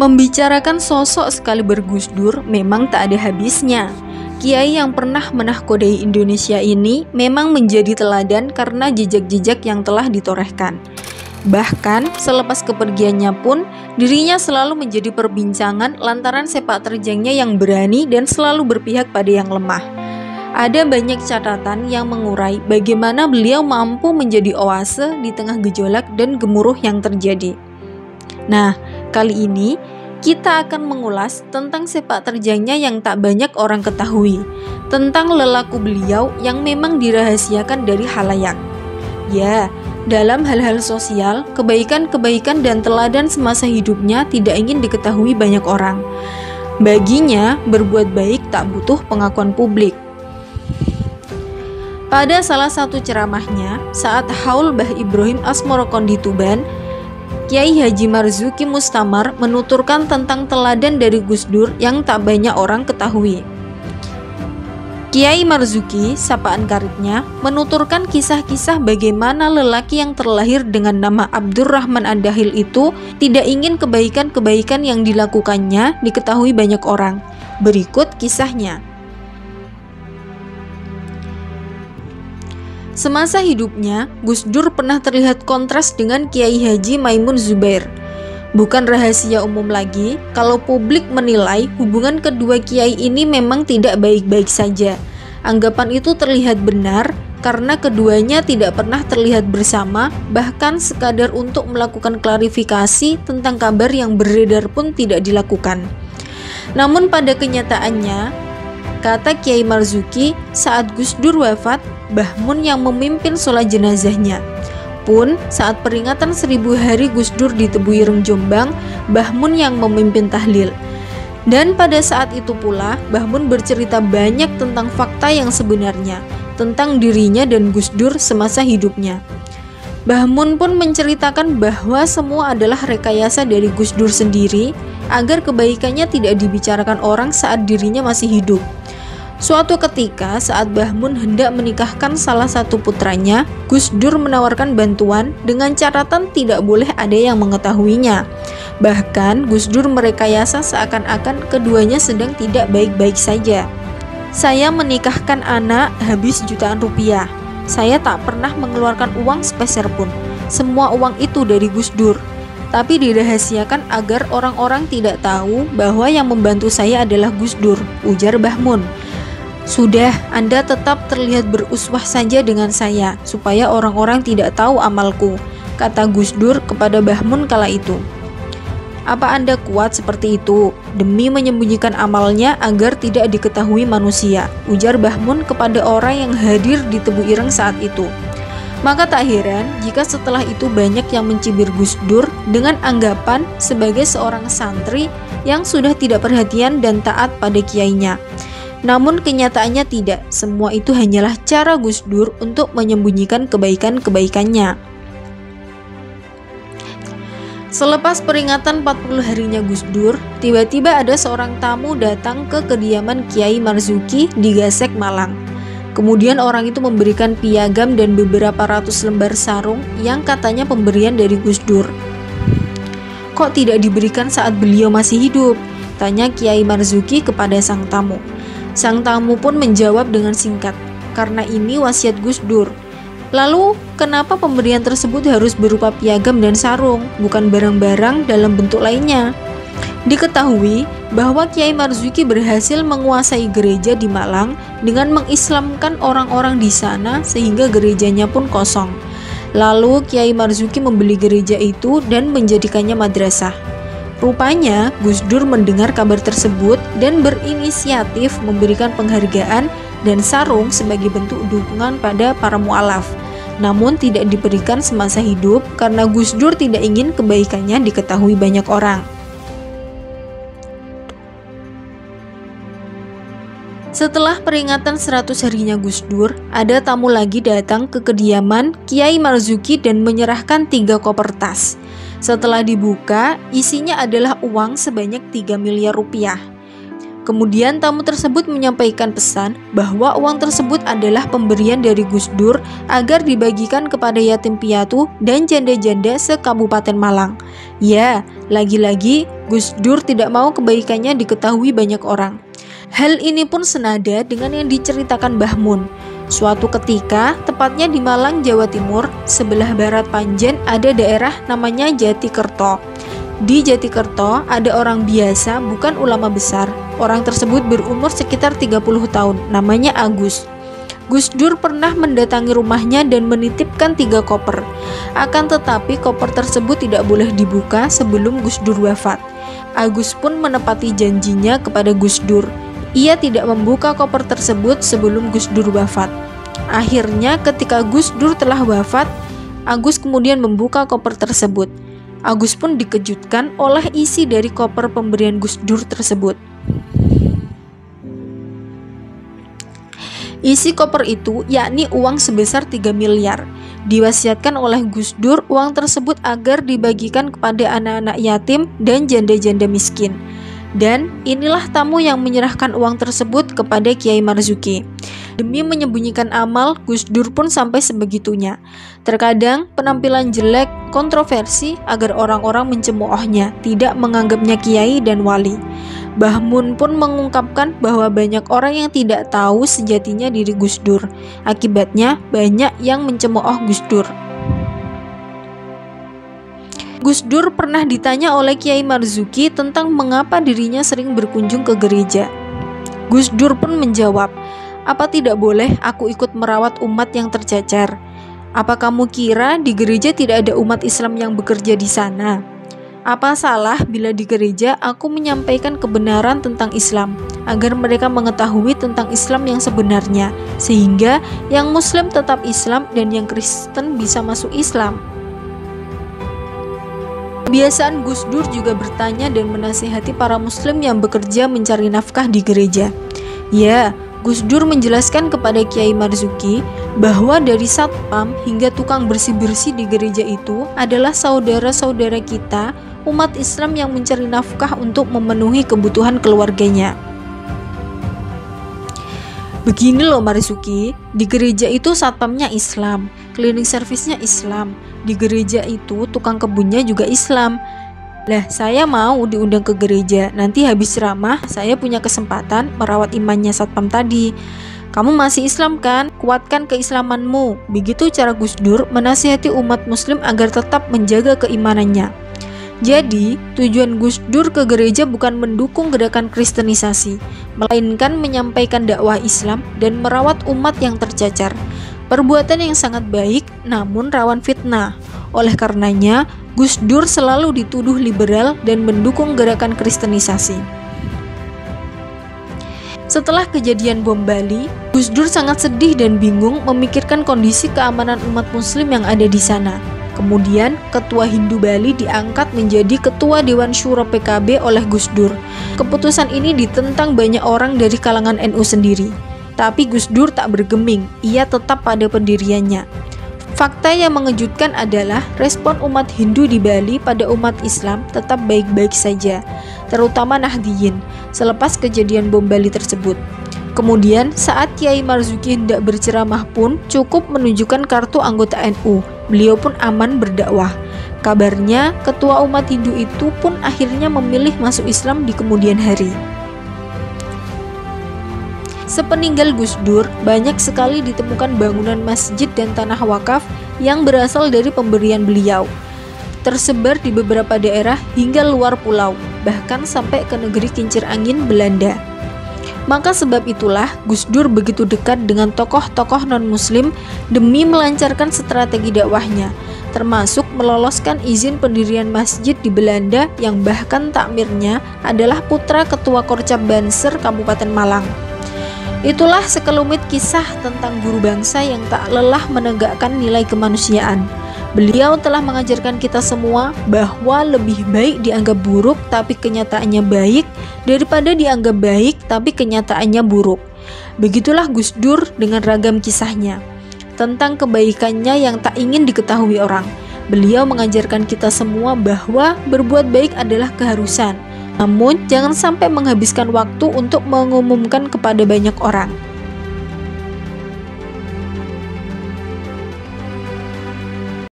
Membicarakan sosok sekaliber Gus Dur memang tak ada habisnya. Kiai yang pernah menahkodai Indonesia ini memang menjadi teladan karena jejak-jejak yang telah ditorehkan. Bahkan selepas kepergiannya pun, dirinya selalu menjadi perbincangan lantaran sepak terjangnya yang berani dan selalu berpihak pada yang lemah. Ada banyak catatan yang mengurai bagaimana beliau mampu menjadi oase di tengah gejolak dan gemuruh yang terjadi. Nah, kali ini kita akan mengulas tentang sepak terjangnya yang tak banyak orang ketahui, tentang lelaku beliau yang memang dirahasiakan dari khalayak. Ya, dalam hal-hal sosial, kebaikan-kebaikan dan teladan semasa hidupnya tidak ingin diketahui banyak orang. Baginya, berbuat baik tak butuh pengakuan publik. Pada salah satu ceramahnya, saat haul Mbah Ibrahim Asmorokon di Tuban, Kiai Haji Marzuki Mustamar menuturkan tentang teladan dari Gus Dur yang tak banyak orang ketahui. Kiai Marzuki, sapaan karibnya, menuturkan kisah-kisah bagaimana lelaki yang terlahir dengan nama Abdurrahman Ad-Dahil itu tidak ingin kebaikan-kebaikan yang dilakukannya diketahui banyak orang. Berikut kisahnya. Semasa hidupnya, Gus Dur pernah terlihat kontras dengan Kiai Haji Maimun Zubair. Bukan rahasia umum lagi kalau publik menilai hubungan kedua kiai ini memang tidak baik-baik saja. Anggapan itu terlihat benar karena keduanya tidak pernah terlihat bersama, bahkan sekadar untuk melakukan klarifikasi tentang kabar yang beredar pun tidak dilakukan. Namun pada kenyataannya, kata Kiai Marzuki, saat Gus Dur wafat, Mbah Mun yang memimpin sholat jenazahnya. Pun saat peringatan 1000 hari Gus Dur di Tebu Ireng Jombang, Mbah Mun yang memimpin tahlil. Dan pada saat itu pula, Mbah Mun bercerita banyak tentang fakta yang sebenarnya, tentang dirinya dan Gus Dur semasa hidupnya. Mbah Mun pun menceritakan bahwa semua adalah rekayasa dari Gus Dur sendiri, agar kebaikannya tidak dibicarakan orang saat dirinya masih hidup. Suatu ketika saat Mbah Mun hendak menikahkan salah satu putranya, Gus Dur menawarkan bantuan dengan catatan tidak boleh ada yang mengetahuinya. Bahkan Gus Dur merekayasa seakan-akan keduanya sedang tidak baik-baik saja. Saya menikahkan anak habis jutaan rupiah. Saya tak pernah mengeluarkan uang sepeser pun. Semua uang itu dari Gus Dur. Tapi dirahasiakan agar orang-orang tidak tahu bahwa yang membantu saya adalah Gus Dur, ujar Mbah Mun. Sudah, Anda tetap terlihat beruswah saja dengan saya, supaya orang-orang tidak tahu amalku, kata Gus Dur kepada Mbah Mun kala itu. Apa Anda kuat seperti itu, demi menyembunyikan amalnya agar tidak diketahui manusia, ujar Mbah Mun kepada orang yang hadir di Tebu Ireng saat itu. Maka tak heran jika setelah itu banyak yang mencibir Gus Dur dengan anggapan sebagai seorang santri yang sudah tidak perhatian dan taat pada kiainya. Namun kenyataannya tidak, semua itu hanyalah cara Gus Dur untuk menyembunyikan kebaikan-kebaikannya. Selepas peringatan 40 harinya Gus Dur, tiba-tiba ada seorang tamu datang ke kediaman Kiai Marzuki di Gasek, Malang. Kemudian orang itu memberikan piagam dan beberapa ratus lembar sarung yang katanya pemberian dari Gus Dur. Kok tidak diberikan saat beliau masih hidup? Tanya Kiai Marzuki kepada sang tamu. Sang tamu pun menjawab dengan singkat, karena ini wasiat Gus Dur. Lalu, kenapa pemberian tersebut harus berupa piagam dan sarung, bukan barang-barang dalam bentuk lainnya? Diketahui bahwa Kiai Marzuki berhasil menguasai gereja di Malang dengan mengislamkan orang-orang di sana sehingga gerejanya pun kosong. Lalu Kiai Marzuki membeli gereja itu dan menjadikannya madrasah. Rupanya Gus Dur mendengar kabar tersebut dan berinisiatif memberikan penghargaan dan sarung sebagai bentuk dukungan pada para mu'alaf. Namun tidak diberikan semasa hidup karena Gus Dur tidak ingin kebaikannya diketahui banyak orang. Setelah peringatan 100 harinya Gus Dur, ada tamu lagi datang ke kediaman Kiai Marzuki dan menyerahkan 3 koper tas. Setelah dibuka, isinya adalah uang sebanyak 3 miliar rupiah. Kemudian tamu tersebut menyampaikan pesan bahwa uang tersebut adalah pemberian dari Gus Dur agar dibagikan kepada yatim piatu dan janda-janda se-Kabupaten Malang. Ya, lagi-lagi Gus Dur tidak mau kebaikannya diketahui banyak orang. Hal ini pun senada dengan yang diceritakan Mbah Mun. Suatu ketika, tepatnya di Malang, Jawa Timur, sebelah barat Panjen ada daerah namanya Jatikerto. Di Jatikerto ada orang biasa, bukan ulama besar. Orang tersebut berumur sekitar 30 tahun, namanya Agus. Gus Dur pernah mendatangi rumahnya dan menitipkan 3 koper. Akan tetapi koper tersebut tidak boleh dibuka sebelum Gus Dur wafat. Agus pun menepati janjinya kepada Gus Dur. Ia tidak membuka koper tersebut sebelum Gus Dur wafat. Akhirnya ketika Gus Dur telah wafat, Agus kemudian membuka koper tersebut. Agus pun dikejutkan oleh isi dari koper pemberian Gus Dur tersebut. Isi koper itu yakni uang sebesar 3 miliar. Diwasiatkan oleh Gus Dur uang tersebut agar dibagikan kepada anak-anak yatim dan janda-janda miskin. Dan inilah tamu yang menyerahkan uang tersebut kepada Kiai Marzuki. Demi menyembunyikan amal, Gus Dur pun sampai sebegitunya. Terkadang penampilan jelek, kontroversi agar orang-orang mencemoohnya, tidak menganggapnya kiai dan wali. Mbah Mun pun mengungkapkan bahwa banyak orang yang tidak tahu sejatinya diri Gus Dur. Akibatnya banyak yang mencemooh Gus Dur. Gus Dur pernah ditanya oleh Kiai Marzuki tentang mengapa dirinya sering berkunjung ke gereja. Gus Dur pun menjawab, "Apa tidak boleh aku ikut merawat umat yang tercecer? Apa kamu kira di gereja tidak ada umat Islam yang bekerja di sana? Apa salah bila di gereja aku menyampaikan kebenaran tentang Islam agar mereka mengetahui tentang Islam yang sebenarnya, sehingga yang Muslim tetap Islam dan yang Kristen bisa masuk Islam?" Kebiasaan Gus Dur juga bertanya dan menasihati para Muslim yang bekerja mencari nafkah di gereja. Ya, Gus Dur menjelaskan kepada Kiai Marzuki bahwa dari satpam hingga tukang bersih-bersih di gereja itu adalah saudara-saudara kita, umat Islam yang mencari nafkah untuk memenuhi kebutuhan keluarganya. Begini loh Marzuki, di gereja itu satpamnya Islam, cleaning service-nya Islam, di gereja itu tukang kebunnya juga Islam. Lah, saya mau diundang ke gereja, nanti habis ceramah saya punya kesempatan merawat imannya satpam tadi. Kamu masih Islam kan? Kuatkan keislamanmu. Begitu cara Gus Dur menasihati umat Muslim agar tetap menjaga keimanannya. Jadi, tujuan Gus Dur ke gereja bukan mendukung gerakan kristenisasi, melainkan menyampaikan dakwah Islam dan merawat umat yang tercacar. Perbuatan yang sangat baik, namun rawan fitnah. Oleh karenanya, Gus Dur selalu dituduh liberal dan mendukung gerakan kristenisasi. Setelah kejadian bom Bali, Gus Dur sangat sedih dan bingung memikirkan kondisi keamanan umat Muslim yang ada di sana. Kemudian, Ketua Hindu Bali diangkat menjadi Ketua Dewan Syuro PKB oleh Gus Dur. Keputusan ini ditentang banyak orang dari kalangan NU sendiri. Tapi Gus Dur tak bergeming, ia tetap pada pendiriannya. Fakta yang mengejutkan adalah respon umat Hindu di Bali pada umat Islam tetap baik-baik saja, terutama Nahdiyin, selepas kejadian bom Bali tersebut. Kemudian, saat Kiai Marzuki hendak berceramah pun cukup menunjukkan kartu anggota NU. Beliau pun aman berdakwah. Kabarnya, ketua umat Hindu itu pun akhirnya memilih masuk Islam di kemudian hari. Sepeninggal Gus Dur, banyak sekali ditemukan bangunan masjid dan tanah wakaf yang berasal dari pemberian beliau. Tersebar di beberapa daerah hingga luar pulau, bahkan sampai ke negeri kincir angin Belanda. Maka sebab itulah Gus Dur begitu dekat dengan tokoh-tokoh non-muslim demi melancarkan strategi dakwahnya, termasuk meloloskan izin pendirian masjid di Belanda yang bahkan takmirnya adalah putra Ketua Korcap Banser Kabupaten Malang. Itulah sekelumit kisah tentang guru bangsa yang tak lelah menegakkan nilai kemanusiaan. Beliau telah mengajarkan kita semua bahwa lebih baik dianggap buruk tapi kenyataannya baik daripada dianggap baik tapi kenyataannya buruk. Begitulah Gus Dur dengan ragam kisahnya tentang kebaikannya yang tak ingin diketahui orang. Beliau mengajarkan kita semua bahwa berbuat baik adalah keharusan, namun jangan sampai menghabiskan waktu untuk mengumumkan kepada banyak orang.